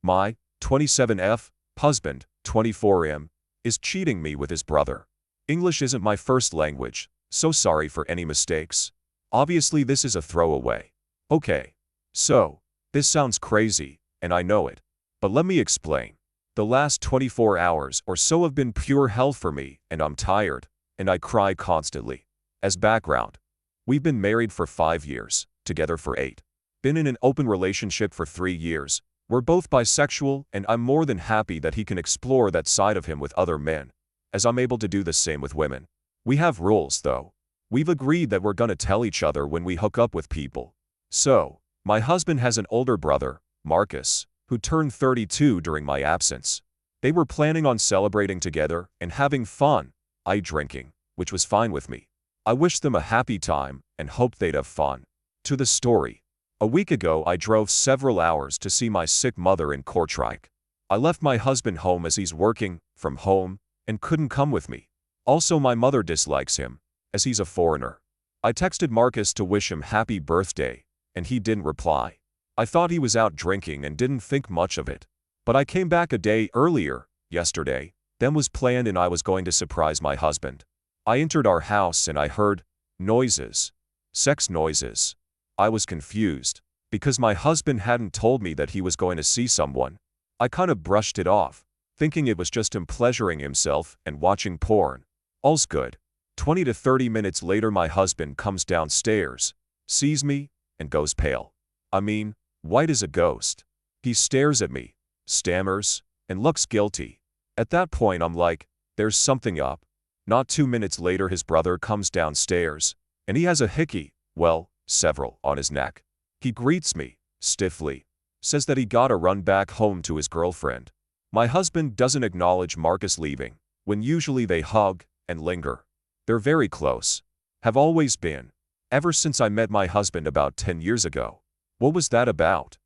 My 27F husband, 24M, is cheating me with his brother. English isn't my first language, so sorry for any mistakes. Obviously this is a throwaway. Okay. So, this sounds crazy, and I know it. But let me explain. The last 24 hours or so have been pure hell for me, and I'm tired, and I cry constantly. As background, we've been married for 5 years, together for 8. Been in an open relationship for 3 years. We're both bisexual, and I'm more than happy that he can explore that side of him with other men, as I'm able to do the same with women. We have rules, though. We've agreed that we're gonna tell each other when we hook up with people. So, my husband has an older brother, Marcus, who turned 32 during my absence. They were planning on celebrating together and having fun, drinking, which was fine with me. I wished them a happy time and hoped they'd have fun. To the story. A week ago I drove several hours to see my sick mother in Kortrijk. I left my husband home as he's working from home and couldn't come with me. Also my mother dislikes him, as he's a foreigner. I texted Marcus to wish him happy birthday, and he didn't reply. I thought he was out drinking and didn't think much of it. But I came back a day earlier, yesterday, than was planned, and I was going to surprise my husband. I entered our house and I heard noises. Sex noises. I was confused, because my husband hadn't told me that he was going to see someone. I kind of brushed it off, thinking it was just him pleasuring himself and watching porn. All's good. 20 to 30 minutes later my husband comes downstairs, sees me, and goes pale. I mean, white as a ghost. He stares at me, stammers, and looks guilty. At that point I'm like, there's something up. Not 2 minutes later his brother comes downstairs, and he has a hickey, well, several, on his neck. He greets me, stiffly, says that he gotta run back home to his girlfriend. My husband doesn't acknowledge Marcus leaving, when usually they hug and linger. They're very close. Have always been. Ever since I met my husband about 10 years ago. What was that about?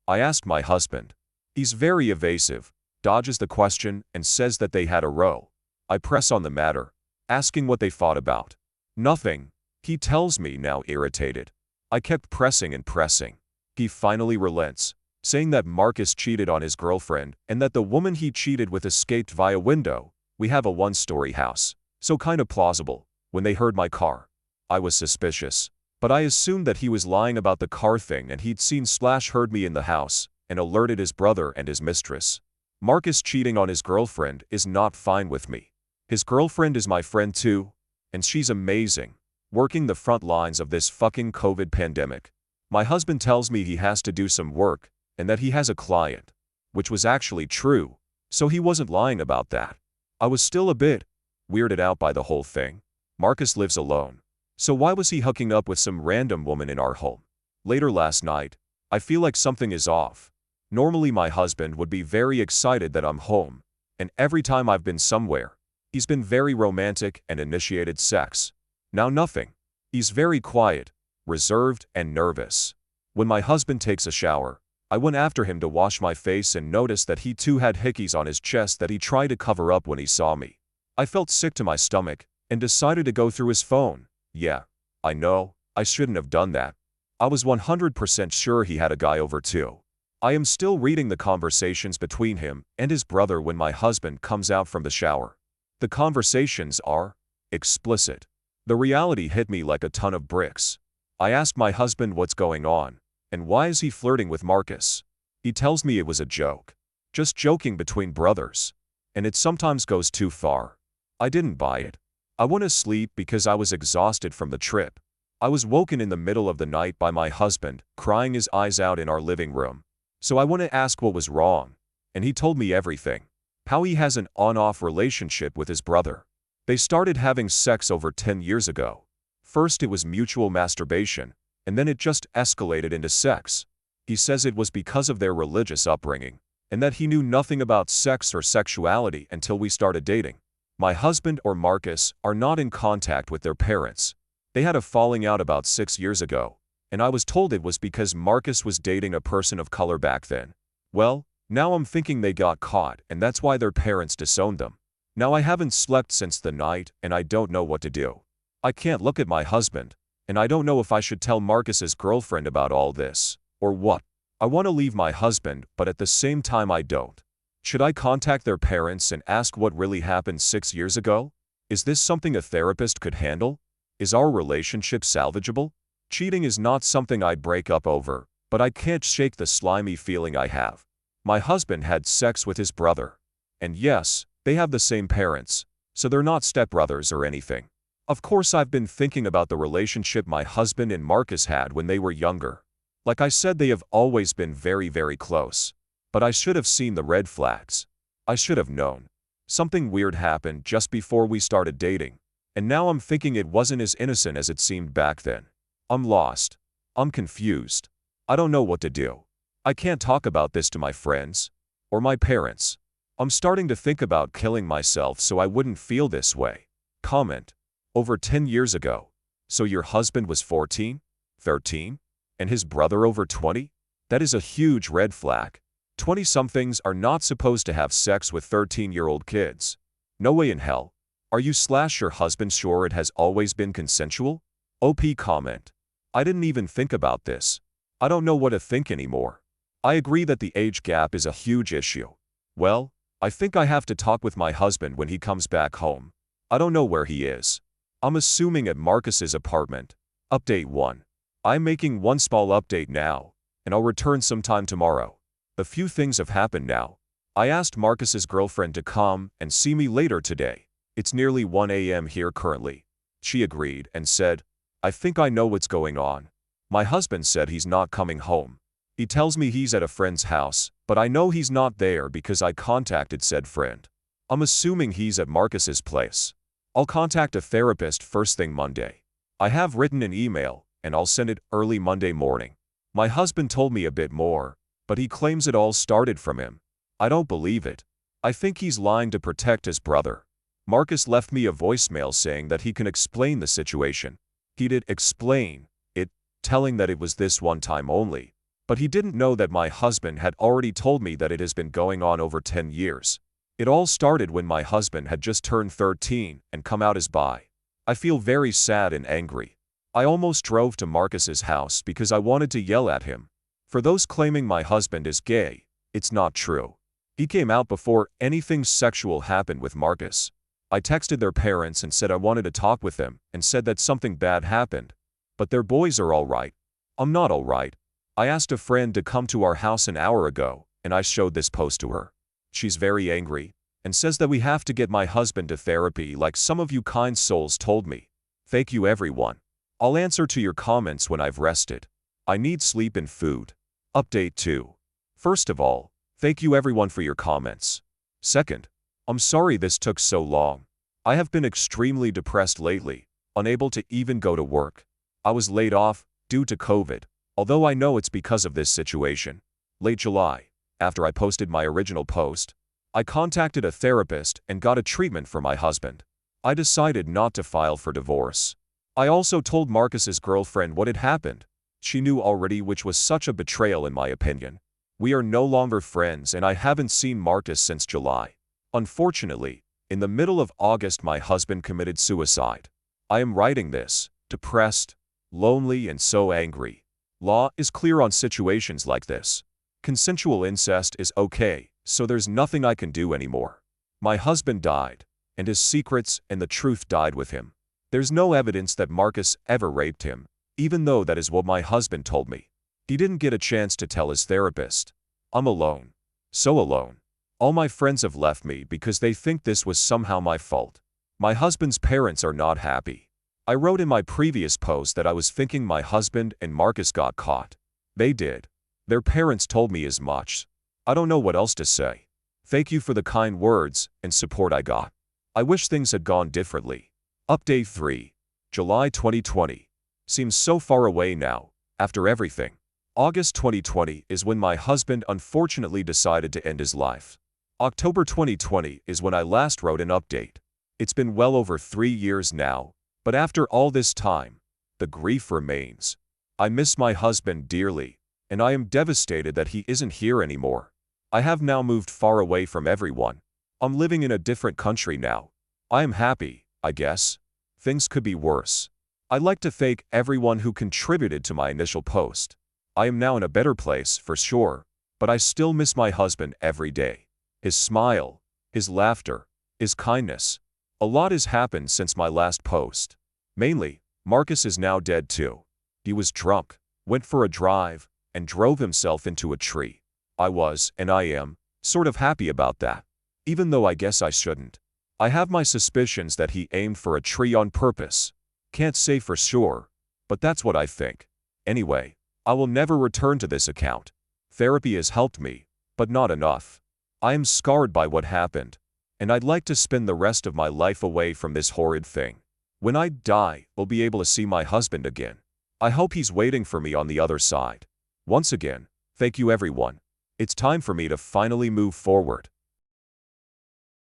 I asked my husband. He's very evasive, dodges the question, and says that they had a row. I press on the matter, asking what they fought about. Nothing, he tells me, now irritated. I kept pressing and pressing. He finally relents, saying that Marcus cheated on his girlfriend and that the woman he cheated with escaped via window. We have a one-story house, so kinda plausible. When they heard my car, I was suspicious, but I assumed that he was lying about the car thing and he'd seen/heard me in the house and alerted his brother and his mistress. Marcus cheating on his girlfriend is not fine with me. His girlfriend is my friend too, and she's amazing, working the front lines of this fucking COVID pandemic. My husband tells me he has to do some work and that he has a client, which was actually true, so he wasn't lying about that. I was still a bit weirded out by the whole thing. Marcus lives alone, so why was he hooking up with some random woman in our home? Later last night, I feel like something is off. Normally my husband would be very excited that I'm home, and every time I've been somewhere, he's been very romantic and initiated sex. Now nothing. He's very quiet, reserved, and nervous. When my husband takes a shower, I went after him to wash my face and noticed that he too had hickeys on his chest that he tried to cover up when he saw me. I felt sick to my stomach and decided to go through his phone. Yeah, I know, I shouldn't have done that. I was 100% sure he had a guy over too. I am still reading the conversations between him and his brother when my husband comes out from the shower. The conversations are explicit. The reality hit me like a ton of bricks. I asked my husband what's going on, and why is he flirting with Marcus? He tells me it was a joke. Just joking between brothers. And it sometimes goes too far. I didn't buy it. I went to sleep because I was exhausted from the trip. I was woken in the middle of the night by my husband, crying his eyes out in our living room. So I went to ask what was wrong, and he told me everything. How he has an on-off relationship with his brother. They started having sex over 10 years ago. First it was mutual masturbation, and then it just escalated into sex. He says it was because of their religious upbringing, and that he knew nothing about sex or sexuality until we started dating. My husband or Marcus are not in contact with their parents. They had a falling out about 6 years ago, and I was told it was because Marcus was dating a person of color back then. Well, now I'm thinking they got caught and that's why their parents disowned them. Now I haven't slept since the night and I don't know what to do. I can't look at my husband, and I don't know if I should tell Marcus's girlfriend about all this, or what. I want to leave my husband, but at the same time I don't. Should I contact their parents and ask what really happened 6 years ago? Is this something a therapist could handle? Is our relationship salvageable? Cheating is not something I'd break up over, but I can't shake the slimy feeling I have. My husband had sex with his brother. And yes, they have the same parents, so they're not stepbrothers or anything. Of course, I've been thinking about the relationship my husband and Marcus had when they were younger. Like I said, they have always been very, very close. But I should have seen the red flags. I should have known. Something weird happened just before we started dating. And now I'm thinking it wasn't as innocent as it seemed back then. I'm lost. I'm confused. I don't know what to do. I can't talk about this to my friends or my parents. I'm starting to think about killing myself so I wouldn't feel this way. Comment. Over 10 years ago. So your husband was 14? 13? And his brother over 20? That is a huge red flag. 20-somethings are not supposed to have sex with 13-year-old kids. No way in hell. Are you/your husband sure it has always been consensual? OP comment. I didn't even think about this. I don't know what to think anymore. I agree that the age gap is a huge issue. Well, I think I have to talk with my husband when he comes back home. I don't know where he is. I'm assuming at Marcus's apartment. Update 1. I'm making one small update now, and I'll return sometime tomorrow. A few things have happened now. I asked Marcus's girlfriend to come and see me later today. It's nearly 1 a.m. here currently. She agreed and said, I think I know what's going on. My husband said he's not coming home. He tells me he's at a friend's house, but I know he's not there because I contacted said friend. I'm assuming he's at Marcus's place. I'll contact a therapist first thing Monday. I have written an email, and I'll send it early Monday morning. My husband told me a bit more, but he claims it all started from him. I don't believe it. I think he's lying to protect his brother. Marcus left me a voicemail saying that he can explain the situation. He did explain it, telling that it was this one time only. But he didn't know that my husband had already told me that it has been going on over 10 years. It all started when my husband had just turned 13 and come out as bi. I feel very sad and angry. I almost drove to Marcus's house because I wanted to yell at him. For those claiming my husband is gay, it's not true. He came out before anything sexual happened with Marcus. I texted their parents and said I wanted to talk with them and said that something bad happened. But their boys are all right. I'm not all right. I asked a friend to come to our house an hour ago, and I showed this post to her. She's very angry and says that we have to get my husband to therapy like some of you kind souls told me. Thank you everyone. I'll answer to your comments when I've rested. I need sleep and food. Update 2. First of all, thank you everyone for your comments. Second, I'm sorry this took so long. I have been extremely depressed lately, unable to even go to work. I was laid off due to COVID, although I know it's because of this situation. Late July, after I posted my original post, I contacted a therapist and got a treatment for my husband. I decided not to file for divorce. I also told Marcus's girlfriend what had happened. She knew already, which was such a betrayal in my opinion. We are no longer friends and I haven't seen Marcus since July. Unfortunately, in the middle of August my husband committed suicide. I am writing this, depressed, lonely and so angry. Law is clear on situations like this. Consensual incest is okay, so there's nothing I can do anymore. My husband died, and his secrets and the truth died with him. There's no evidence that Marcus ever raped him, even though that is what my husband told me. He didn't get a chance to tell his therapist. I'm alone. So alone. All my friends have left me because they think this was somehow my fault. My husband's parents are not happy. I wrote in my previous post that I was thinking my husband and Marcus got caught. They did. Their parents told me as much. I don't know what else to say. Thank you for the kind words and support I got. I wish things had gone differently. Update 3. July 2020. Seems so far away now, after everything. August 2020 is when my husband unfortunately decided to end his life. October 2020 is when I last wrote an update. It's been well over 3 years now, but after all this time, the grief remains. I miss my husband dearly, and I am devastated that he isn't here anymore. I have now moved far away from everyone. I'm living in a different country now. I am happy, I guess. Things could be worse. I'd like to thank everyone who contributed to my initial post. I am now in a better place, for sure, but I still miss my husband every day. His smile, his laughter, his kindness. A lot has happened since my last post. Mainly, Marcus is now dead too. He was drunk, went for a drive, and drove himself into a tree. I was, and I am, sort of happy about that. Even though I guess I shouldn't. I have my suspicions that he aimed for a tree on purpose. Can't say for sure, but that's what I think. Anyway, I will never return to this account. Therapy has helped me, but not enough. I am scarred by what happened, and I'd like to spend the rest of my life away from this horrid thing. When I die, I'll be able to see my husband again. I hope he's waiting for me on the other side. Once again, thank you everyone. It's time for me to finally move forward.